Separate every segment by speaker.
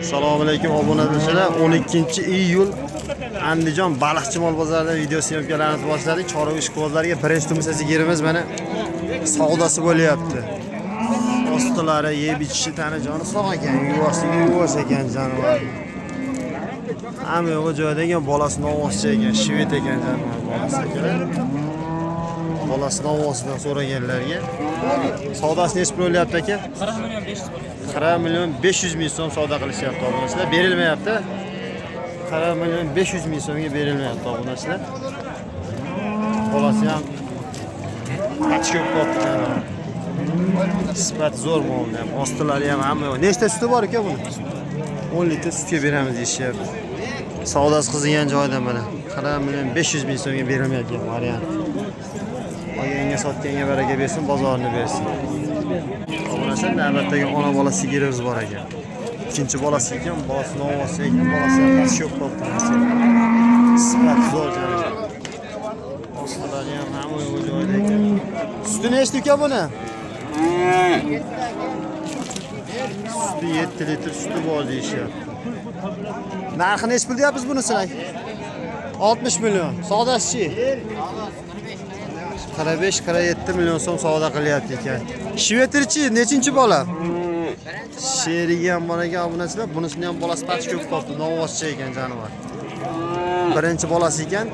Speaker 1: Assalomu alaykum obunachilar. 12-iyul Andijon Baliqchimol bozorida video syomkalarini boshladik. Chorvoq kozlariga birinchi tumsa sigirimiz mana savdosi bo'lyapti. Ostilari yeb ichishi tani joni sog' ekan, yuvosh ekan jonivor. Hamma yo'g'i joyida ekan, bolasini ovozcha ekan, shvet ekan jonivor bolasi ekan. Bolasini ovozidan so'raganlarga savdosi nechta bo'lyapti aka? 40 million 500 ming so'm savdo qilishyapti obunachilar. Berilmayapti. 40 million 500 ming so'mga berilmayapti obunachilar. Bolasi ham qachko'p qopti. Sifat zo'r bo'ldi ham. Ostilari ham hamma. Nechta suti bor aka buni? 10 litr sutga beramiz deyishyapti. Savdosi qizigan joyda mana 40 million 500 ming so'mga berilmayotgan variant. Olganga sotganga baraka bersin, bozorini bersin. Obunachilar, navbatdagi ona bola sigirimiz bor ekan. Ikkinchi bolasi ekan, bolasini ovozi ekan, bolasi ham qashshoq qopti. Sifat zo'r joyda. Ostilari ham hamma joyda ekan. Suti nechta ekan buni? Suti 7 litr suti bor deyishyapti. Narxi nech pul deyapsiz bunisini? 60 million. Savdosi 45-47 million so'm savdo qilyapti ekan. Shvetirchi nechinchi bola? Sherigi ham bor ekan obunachilar. Bunisini ham bolasi pach ko'p qopti, novvozcha ekan jonivor. Birinchi bolasi ekan.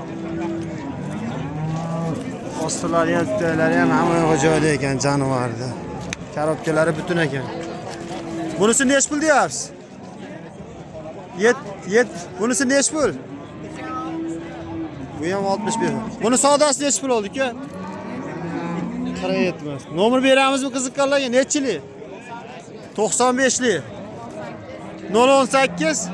Speaker 1: Ostilari ham, tutaylari ham hamma joyda ekan jonivorda. Karobkalari butun ekan. Bunisi nech pul deyapsiz? 7. Bunisi nech pul? Bu ham 61. Buni savdosi nech pul oldi-ku? 47. Nomer beramizmi qiziqqanlarga? Nechchilik? 95lik. 018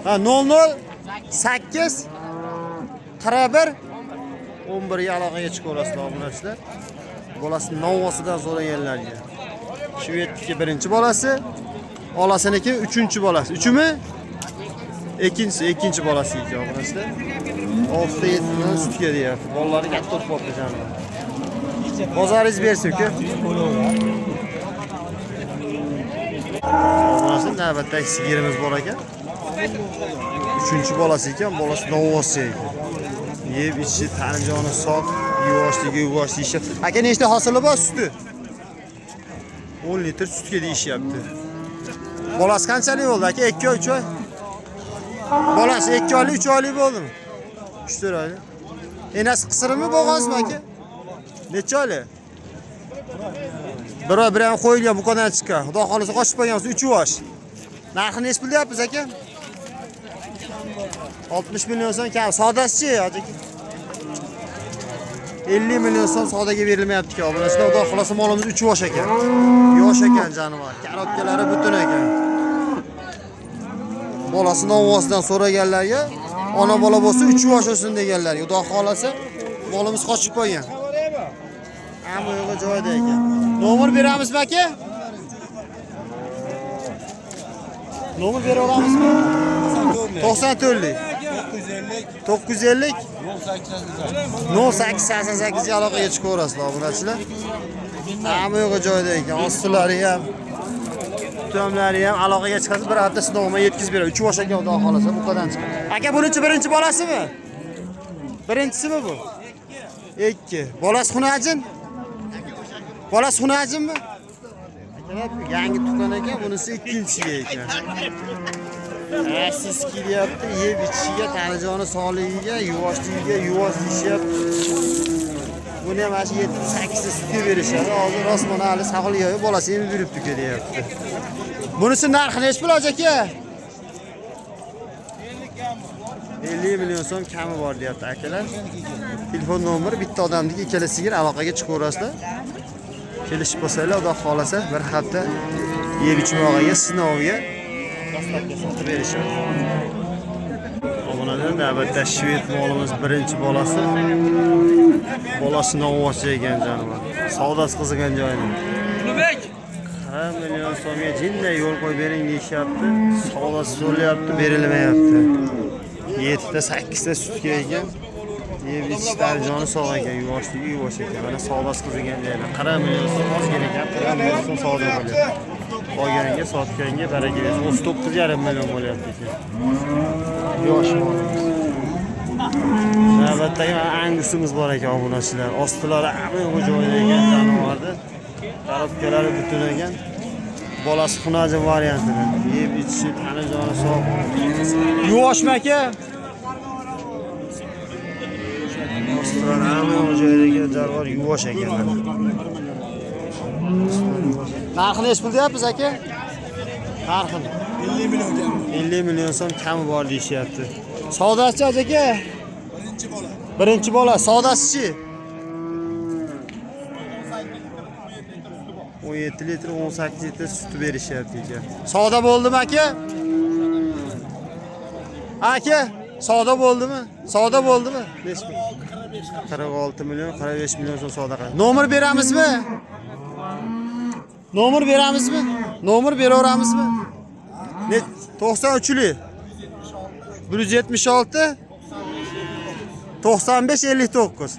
Speaker 1: 008 41 11 ga aloqaga chiqaverasizlar obunachilar. Bolasini novvosidan so'raganlarga. Shvedniki birinchi bolasi, olasiniki uchinchi bolasi. Uchimi? Ikkinchi bolasi ekan obunachilar. 6-7 dan sutga deyapti. Bolalari katta bo'lib qoldi jonivor. Bozoringiz bersin-ku. Obunachilar, navbatdagi sigirimiz bor ekan. Uchinchi bolasi ekan, bolasi novvosi ekan. Yeb ichishi tani joni sog', yuvosh deyishyapti. Aka nechta hosili bor suti? 10 litr sutga deyishyapti. Bolasi qanchalik bo'ldi aka? 2 oy, 3 oy? Bolasi 2 oylik, 3 oylik bo'ldimi? 3-4 oylik. Enasi qisirimi bo'g'azmi aka? Necha oylik? Bir oy bilan qo'yilgan buqadan chiqqan. Xudo xolisa qochib qo'ygansiz 3 yosh. Narxi nech pul deyapsiz aka? 60 million so'm kam. Savdosi-chi, aka? 50 million so'm savdoga berilmayapti-ku. Obunachilar, xudo xolisa molimiz 3 yosh ekan. Yosh ekan jonivor. Karobkalari butun ekan. Bolasini ovozidan so'raganlarga, ona bola bo'lsa 3 yosh o'sin deganlarga. Xudo xolasa molimiz qochib qo'ygan. Hamma yo'g'i joyida ekan. Nomer beramizmi aka? Nomer bera olamizmi? 94lik. 950 0888 ga aloqaga chiqaverasizlar obunachilar. Hamma yo'g'i joyida ekan. Ostilari ham, tutamlari ham aloqaga chiqasiz, bir hafta sinovga yetkazib beradi. 3 yosh ekan, xudo xolasa bu qadar chiqadi. Aka bunchi birinchi bolasimi? Birinchisimi bu? 2. Bolasi xunajin? Bolasi xunajinmi? Yangi tuqqan ekan, bunisi ikkinchisi ekan. Siz kelyapti, yeb ichishiga, tani joni sog'ligiga, yuvoshligiga, yuvosh deyishyapti. Buni ham mana 7-8 ta sutga berishadi. Hozir rostmana hali sog'ligiga bolasi emib yuribdi-ku deyapti. Bunisi narxi nech pul aka? 50 million so'm kami bor deyapti akalar. Telefon nomeri bitta odamniki, ikkalasiga aloqaga chiqaverasizlar. Kelishib bo'lsanglar, xudo xolasa bir hafta yeb ichmog'iga, sinovga dastlabki sotib berishadi. Obunalar, navbatda shved molimiz birinchi bolasi. Bolasini ovozcha ekan jonivor. Savdosi qizigan joyida. Ulubek 40 million so'mga jinday yo'l qo'yib bering deyishyapti. Savdosi so'rayapti, berilmayapti. 7 ta 8 ta sutga ekan. Yeb ichishlar joni sog' ekan, yuvoshligi yuvosh ekan. Mana savdosi qizigan joyda 40 million so'm ozgina ekan, 40 million so'm savdo bo'lyapti. Olganga, sotganga baraka bersin. 39,5 million bo'lyapti ekan. Yosh molimiz. Navbatdagi angusimiz bor ekan obunachilar. Ostilari hamma joyda ekan jonivorda. Tarafkalari butun ekan. Bolasi xunajin variantida. Yeb ichishi, tana joni sog'. Yuvoshmi aka? Ostilari hamma joyda ekan, jonivor yuvosh ekan. Narxi nech pul deyapsiz aka? Narxi
Speaker 2: 50 million kam.
Speaker 1: 50 million so'm kami bor deyishyapti. Savdosi aka?
Speaker 2: Birinchi bola.
Speaker 1: Birinchi bola, savdosi-chi? 17 litr, 18 litr sut berishyapti ekan. Savdo bo'ldimi aka? Aka, savdo bo'ldimi? Savdo bo'ldimi? Nech pul? 46 million, 45 million so'm savdo qildi. Nomer beramizmi? Nomer beramizmi? Nomer beraveramizmi? Ne 93li 176 95 59.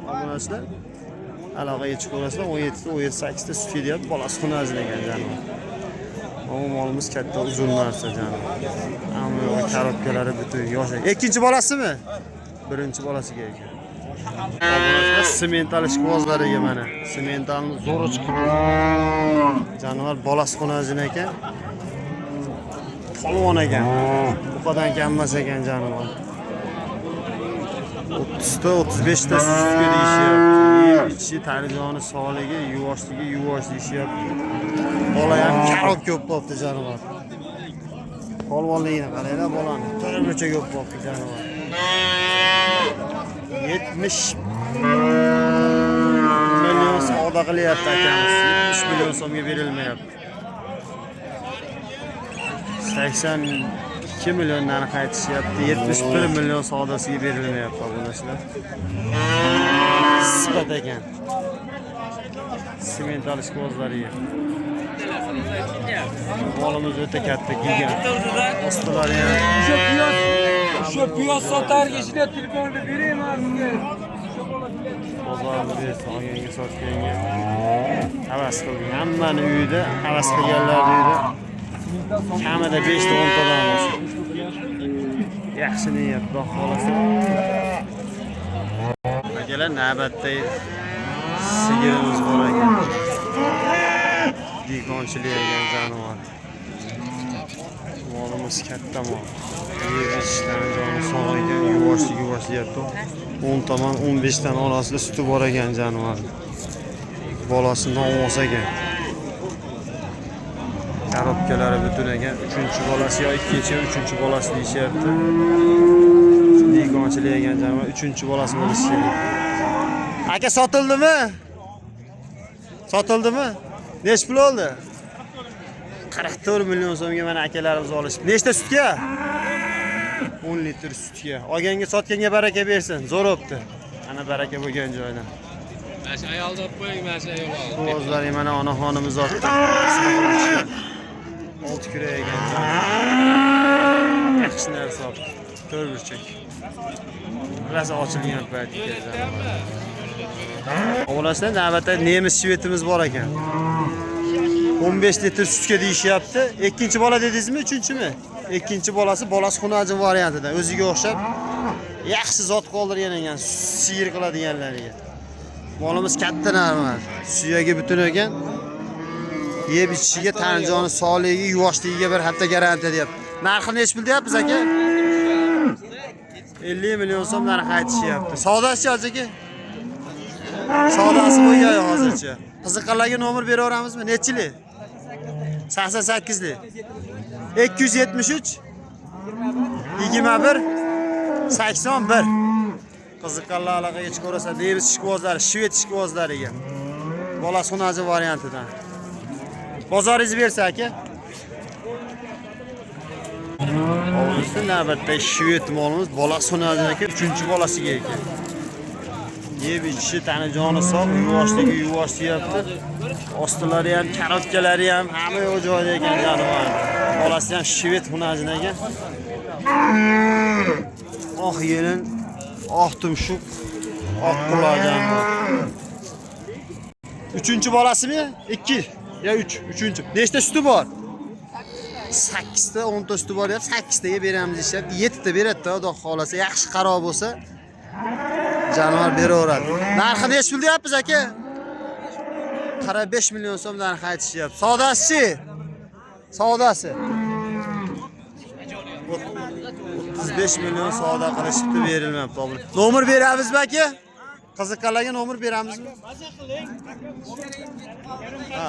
Speaker 1: Obunachilar aloqaga chiqaverasizlar. 17 ta sut deyapti. Bolasi xunajin ekan janob. Molimiz katta uzun narsa janob. Ammo karobkalari butun yosh. Ikkinchi bolasimi? Birinchi bolasiga ekan. Obunachilar semental ishqibozlariga mana. Sementalni zo'r chiqib. Jonivar bolasi xunajin ekan. Polvon ekan. Bu qadar kammas ekan jonivar. 30 ta 35 ta sutga deyishyapti. Ichi tarijoni sog'ligi, yuvoshligi, yuvosh deyishyapti. Bola ham karob ko'p bo'pti jonivar. Polvonligini qaranglar bolani. Turmucha ko'p bo'pti jonivar. 70 million savdo qilyapti akamiz. 70 million so'mga berilmayapti. 82 milliondan qaytishyapti. 71 million savdosiga berilmayapti obunachilar. Sifat ekan. Semental ishqibozlariga. Molimiz o'ta katta gigant. Ostilari ham.
Speaker 3: Şu piyoz sotargishiga telefonni beraymi sizga?
Speaker 1: Bozorda olganga sotganga havas qilgan. Hammani uyida havas qilganlar uyida kamida 5 ta 10 tadan bo'lsin. Yaxshi niyat, Xudo xolasa. Akalar navbatda sigirimiz bor ekan. Dikonchilik ekan jonivor. Molimiz katta mol. Yeyishdan joni sog' ekan, yuvosh deyapti. 10 tomon 15 dan orasida suti bor ekan jonivor. Bolasidan olsa ekan. Karobkalari butun ekan. 3-bolasi yo 2-3 bolasi deyishyapti. Dikonchilik ekan jonivor 3-bolasi bo'lishi kerak. Aka sotildimi? Sotildimi? Nech pul oldi? 44 million so'mga mana akalarimiz olishdi. Nechta sutga? 10 litr sutga. Olganga sotganga baraka bersin. Zo'r bo'pti. Ana baraka bo'lgan joydan.
Speaker 3: Mana shu ayolni olib qo'ying, mana shu ayolni.
Speaker 1: Quvozlar mana onaxonimiz otdi. 6 kira ekan. Yaxshi narsa oldi. 4 burchak. Rosa ochilgan payt ekan. Obunachilar navbatda nemis shvetimiz bor ekan. 15 litr sutga deyishyapti. Ikkinchi bola dedingizmi, uchinchimi? Ikkinchi bolasi xunajin variantida. O'ziga o'xshab yaxshi zot qoldirgan ekan, sigir qiladiganlarga. Molimiz katta narma. Suyagi butun ekan. Yeb ichishiga, tan joni sog'ligi, yuvoshligiga bir hafta garantiya deyapti. Narxi nech pul deyapsiz aka? 50 million so'm narx aytishyapti. Savdosi aka? Savdosi bo'lgan hozircha. Qiziqqanlarga nomer beraveramizmi? Nechchilik? 88lik. 273 21 81. Qiziqqanlar aloqaga chiqaversa, nemis ishqibozlari, shved ishqibozlariga. Bolasi xunajin variantidan. Bozoringiz bersa aka. Ovulisda navbatda shved molimiz bolasi xunajin aka, 3-bolasiga ekan. Yeb ichishi, tani joni sog', yuvoshligi yuvosh deyapti. Ostilari ham, karobkalari ham hamma joyda ekan jonivor. Bolasi ham shved xunajin ekan. Oq yelin, oq tumshuq, oq quloq jonivor. 3-bolasimi? 2. Ya 3. Nechta suti bor? 8 ta, 10 ta suti bor deb 8 taga beramiz deyapti. 7 ta beradi-da, xudo xolasa, yaxshi qaro bo'lsa jonivor beraveradi. Narxi nech pul deyapmiz aka? 45 million so'm narx aytishyapti. Savdosi-chi? Savdosi 35 million savdo qilishibdi, berilmabdi. Nomer beramizmi aka? Qiziqqanlarga nomer beramizmi? Ha.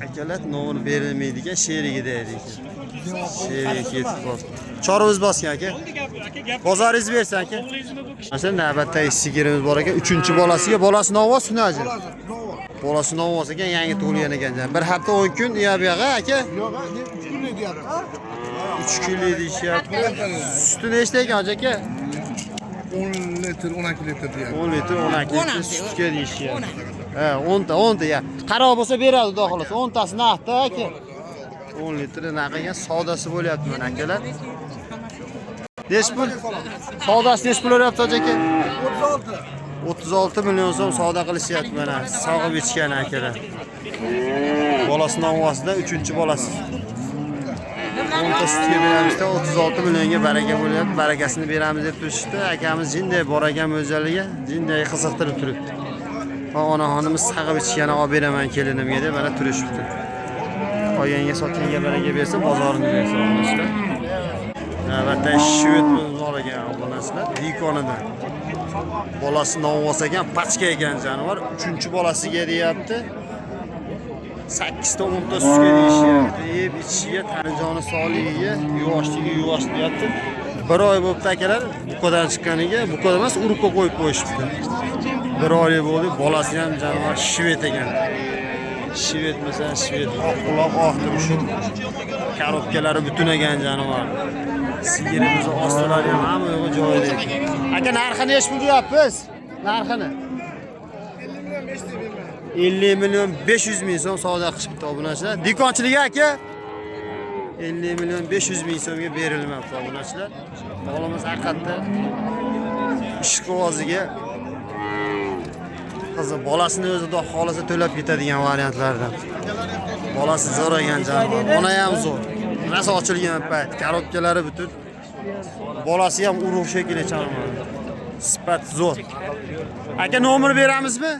Speaker 1: Akalar nomer berilmaydigan sherigida edik. Sheriga ketib qoldi. Chorimiz bosgan aka. Bozoringiz bersin aka. Mana navbatdagi sigirimiz bor aka. 3-bolasiga, bolasi novoz sunaji. Bolasi novoz ekan, yangi tug'ilgan ekan. 1 hafta 10 kun bu yoqqa aka.
Speaker 2: Yo'q, 3 kunlik deyapti.
Speaker 1: 3 kunlik deyishyapti. Suti nechta ekan aka?
Speaker 2: 10 litr, 12 litr deyapti.
Speaker 1: 10 litr, 12 litr sutga deyishyapti. Ha, 10 ta ya. Qaro bo'lsa beradi, xudo xolasa. 10 tasi naqdda aka. 10 litr naqaga savdosi bo'lyapti mana akalar. Nech pul? Savdosi nech pul bo'lyapti aka? 36 million so'm savdo qilishyapti mana. Sog'ib ichgan akalar. Bolasi novvosida 3-bolasi. 10 ta sutga beramizda 36 millionga baraka bo'lyapti. Barakasini beramiz deb turishdi. Akamiz jinday bor ekan mo'ljaliga, jinday qiziqtirib turibdi. Onaxonimiz sag'ib ichgani olib beraman kelinimga deb mana turishibdi. Oyanga sotganga baraka bersa, bozorini bersa omonasizlar. Navbatda shvedimiz bor ekan omonasizlar. Dikonidan. Bolasi novvos ekan, pachka ekan jonivor. 3-bolasiga deyapti. 8 ta 10 ta sutga deyishyapti. Yeb ichishiga, tanijoni sog'ligiga, yuvoshligi deyapti. 1 oy bo'libdi akalar, buqadan chiqqaniga, buqa emas, urubga qo'yib qo'yishibdi. 1 oy bo'ldi, bolasi ham jonivor shved ekan. Shved masalan, shved oq quloq, oq turmush. Korobkalari butun ekan jonivor. Sigirimiz ostalari ham hamma yo'g'i joyida ekan. Aka, narxini nech pul deyapsiz? Narxini 50 million 500 ming so'm savdo qilishibdi obunachilar. Dikonchilik aka 50 million 500 ming so'mga berilmoqda obunachilar. O'g'limiz haqiqatda ishqivoziga qizi bolasini o'zi xudo xolasa to'lab ketadigan variantlardan. Bolasi zo'r ekan jonivor. Ona ham zo'r. Nasıl ochilgan payt, korobkalari butun. Bolasi ham urug' shekilli jonivor. Sifat zo'r. Aka, nomer beramizmi?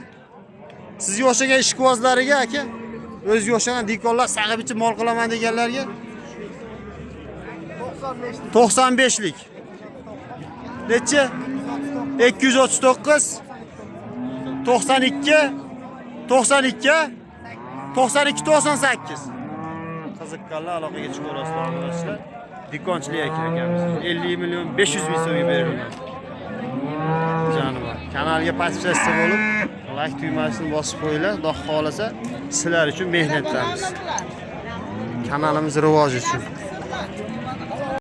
Speaker 1: Sizga o'xshagan ishqibozlarga aka, o'ziga o'xshagan dikonlar sag'ib ichib mol qilaman deganlarga 95lik. Necha? 239 92 98. Qiziqqanlar aloqaga chiqaverasizlar arkadaşlar. Dikonchilik akamiz 50 million 500 ming so'mga berildi. Jonivor. Kanalga podpisatsiya bo'lib, like tugmasini bosib qo'yinglar. Xudo xolasa sizlar uchun mehnatdamiz. Kanalimiz rivoji uchun.